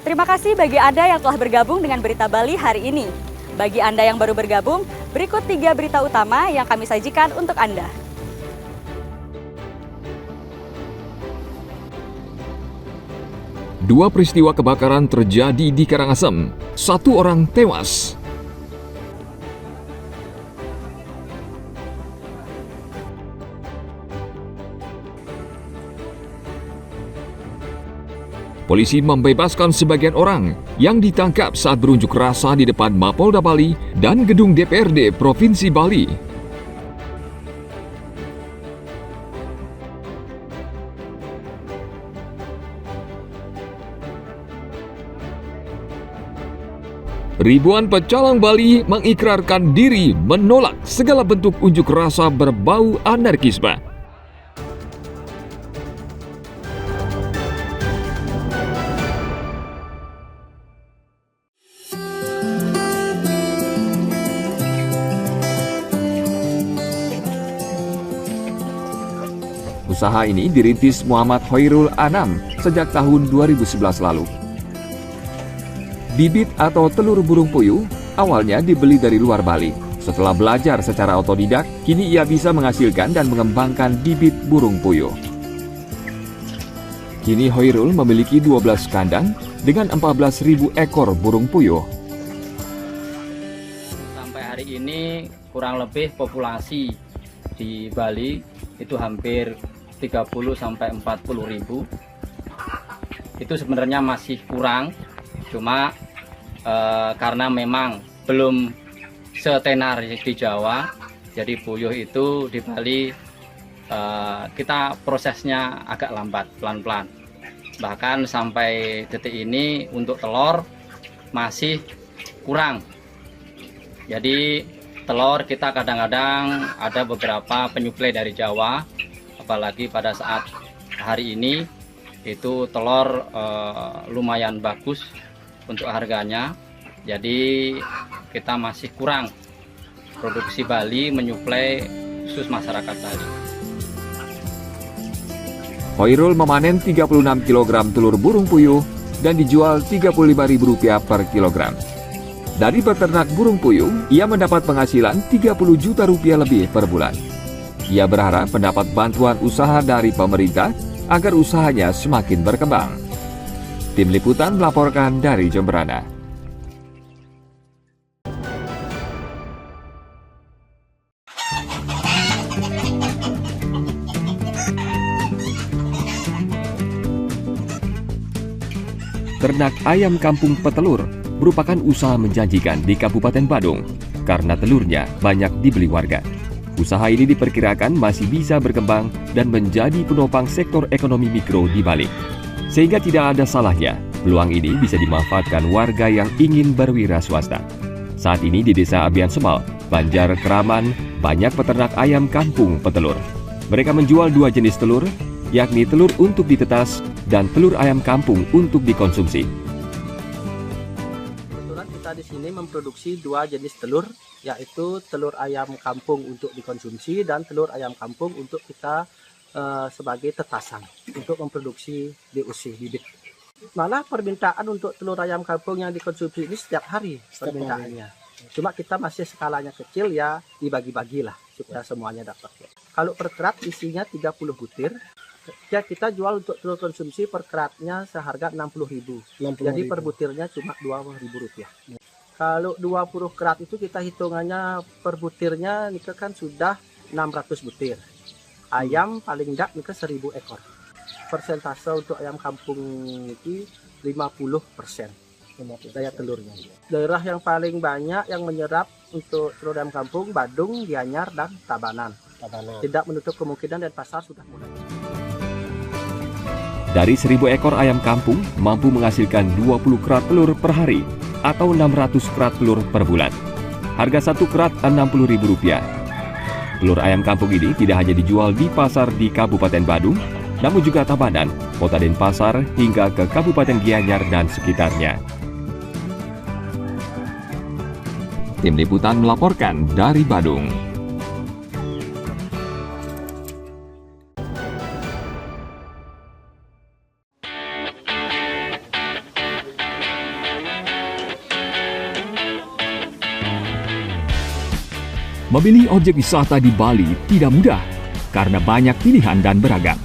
Terima kasih bagi Anda yang telah bergabung dengan Berita Bali hari ini. Bagi Anda yang baru bergabung, berikut 3 berita utama yang kami sajikan untuk Anda. Dua peristiwa kebakaran terjadi di Karangasem. 1 orang tewas. Polisi membebaskan sebagian orang yang ditangkap saat berunjuk rasa di depan Mapolda Bali dan gedung DPRD Provinsi Bali. Ribuan pecalang Bali mengikrarkan diri menolak segala bentuk unjuk rasa berbau anarkisme. Usaha ini dirintis Muhammad Hoirul Anam sejak tahun 2011 lalu. Bibit atau telur burung puyuh awalnya dibeli dari luar Bali. Setelah belajar secara otodidak, kini ia bisa menghasilkan dan mengembangkan bibit burung puyuh. Kini Hoirul memiliki 12 kandang dengan 14.000 ekor burung puyuh. Sampai hari ini kurang lebih populasi di Bali itu hampir 30 sampai 40 ribu. Itu sebenarnya masih kurang, cuma karena memang belum setenar di Jawa, jadi puyuh itu di Bali kita prosesnya agak lambat, pelan-pelan. Bahkan sampai detik ini untuk telur masih kurang. Jadi telur kita kadang-kadang ada beberapa penyuplai dari Jawa, apalagi pada saat hari ini itu telur lumayan bagus untuk harganya. Jadi kita masih kurang produksi Bali menyuplai khusus masyarakat Bali. Hoirul memanen 36 kg telur burung puyuh dan dijual Rp35.000 per kilogram. Dari peternak burung puyuh, ia mendapat penghasilan Rp30 juta lebih per bulan. Ia berharap mendapat bantuan usaha dari pemerintah agar usahanya semakin berkembang. Tim Liputan melaporkan dari Jemberana. Ternak ayam kampung petelur merupakan usaha menjanjikan di Kabupaten Badung karena telurnya banyak dibeli warga. Usaha ini diperkirakan masih bisa berkembang dan menjadi penopang sektor ekonomi mikro di Bali. Sehingga tidak ada salahnya peluang ini bisa dimanfaatkan warga yang ingin berwira swasta. Saat ini di Desa Abian Semal, Banjar Keraman, banyak peternak ayam kampung petelur. Mereka menjual 2 jenis telur, yakni telur untuk ditetas dan telur ayam kampung untuk dikonsumsi. Kita di sini memproduksi 2 jenis telur, yaitu telur ayam kampung untuk dikonsumsi dan telur ayam kampung untuk kita sebagai tetasan untuk memproduksi DOC bibit. Malah permintaan untuk telur ayam kampung yang dikonsumsi ini setiap hari permintaannya. Cuma kita masih skalanya kecil, ya dibagi-bagilah supaya semuanya dapat. Kalau per kerat isinya 30 butir. Ya, kita jual untuk telur konsumsi per keratnya seharga Rp60.000. Jadi per butirnya cuma Rp20.000. Kalau 20 kerat itu kita hitungannya per butirnya ini kan sudah 600 butir. Ayam paling enggak ini 1.000 ekor. Persentase untuk ayam kampung itu 50% daya telurnya. Daerah yang paling banyak yang menyerap untuk telur ayam kampung Badung, Gianyar, dan Tabanan. Tidak menutup kemungkinan dan pasar sudah mulai. Dari 1.000 ekor ayam kampung mampu menghasilkan 20 kerat telur per hari atau 600 kerat telur per bulan. Harga 1 kerat Rp60.000. Telur ayam kampung ini tidak hanya dijual di pasar di Kabupaten Badung, namun juga Tabanan, Kota Denpasar, hingga ke Kabupaten Gianyar dan sekitarnya. Tim Liputan melaporkan dari Badung. Memilih objek wisata di Bali tidak mudah karena banyak pilihan dan beragam.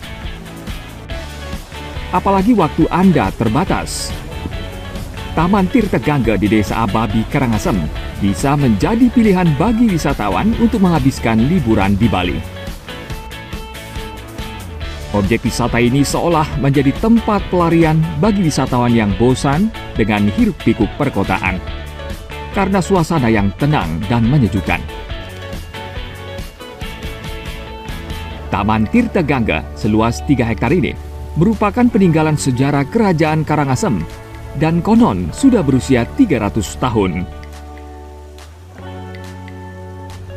Apalagi waktu Anda terbatas. Taman Tirta Gangga di Desa Ababi, Karangasem bisa menjadi pilihan bagi wisatawan untuk menghabiskan liburan di Bali. Objek wisata ini seolah menjadi tempat pelarian bagi wisatawan yang bosan dengan hiruk-pikuk perkotaan karena suasana yang tenang dan menyejukkan. Taman Tirta Gangga seluas 3 hektar ini merupakan peninggalan sejarah Kerajaan Karangasem dan konon sudah berusia 300 tahun.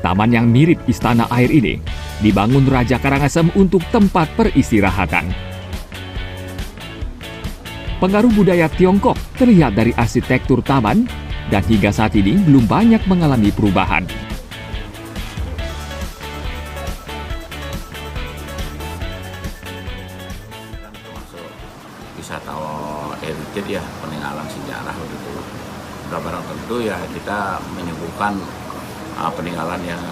Taman yang mirip istana air ini dibangun Raja Karangasem untuk tempat peristirahatan. Pengaruh budaya Tiongkok terlihat dari arsitektur taman dan hingga saat ini belum banyak mengalami perubahan. Wisata heritage ya, peninggalan sejarah begitu. Sudah barang tentu ya kita menyuguhkan peninggalan yang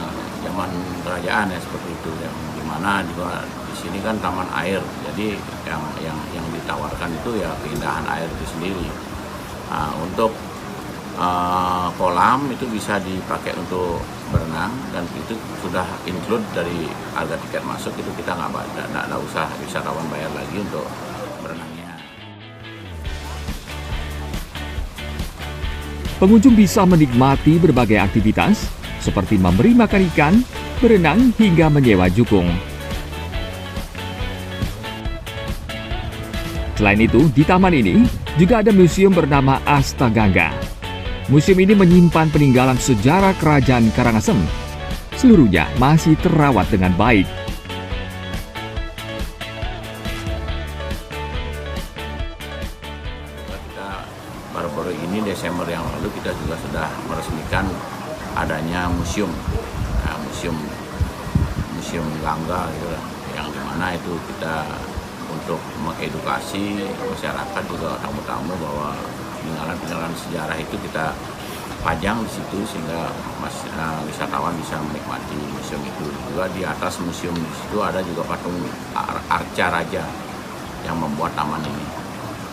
zaman kerajaan ya seperti itu, yang dimana juga di sini kan taman air, jadi yang ditawarkan itu ya keindahan air itu sendiri. Untuk kolam itu bisa dipakai untuk berenang dan itu sudah include dari harga tiket masuk, itu kita nggak usah wisatawan bayar lagi untuk berenangnya. Pengunjung bisa menikmati berbagai aktivitas seperti memberi makan ikan, berenang, hingga menyewa jukung. Selain itu, di taman ini juga ada museum bernama Astagangga. Museum ini menyimpan peninggalan sejarah Kerajaan Karangasem. Seluruhnya masih terawat dengan baik. Baru-baru ini Desember yang lalu kita juga sudah meresmikan adanya museum Gangga gitu, yang dimana itu kita untuk mengedukasi masyarakat juga tamu-tamu bahwa peninggalan sejarah itu kita pajang di situ sehingga wisatawan bisa menikmati museum itu. Juga di atas museum di situ ada juga patung arca raja yang membuat taman ini.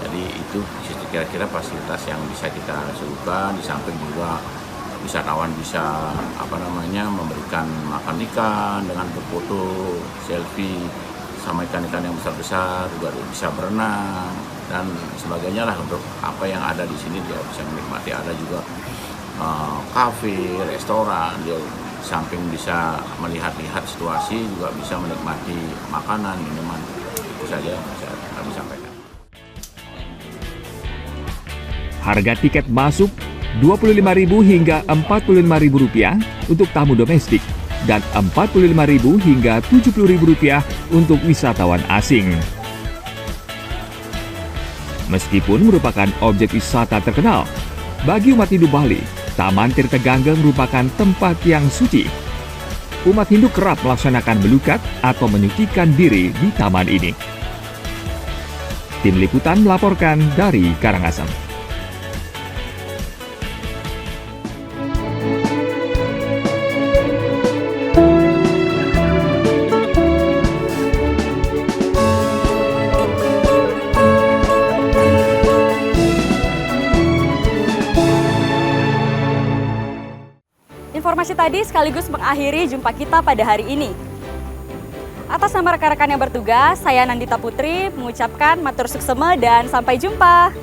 Jadi itu kira-kira fasilitas yang bisa kita suguhkan. Di samping juga wisatawan bisa memberikan makan ikan dengan berfoto, selfie sama ikan-ikan yang besar-besar, juga bisa berenang dan sebagainya lah. Untuk apa yang ada di sini dia bisa menikmati. Ada juga kafe, restoran, dia samping bisa melihat-lihat situasi juga bisa menikmati makanan, minuman. Itu saja yang bisa kami sampaikan. Harga tiket masuk Rp25.000 hingga Rp45.000 untuk tamu domestik dan Rp45.000 hingga Rp70.000 untuk wisatawan asing. Meskipun merupakan objek wisata terkenal, bagi umat Hindu Bali, Taman Tirta Gangga merupakan tempat yang suci. Umat Hindu kerap melaksanakan melukat atau menyucikan diri di taman ini. Tim Liputan melaporkan dari Karangasem. Informasi tadi sekaligus mengakhiri jumpa kita pada hari ini. Atas nama rekan-rekan yang bertugas, saya Nandita Putri mengucapkan matur suksema dan sampai jumpa.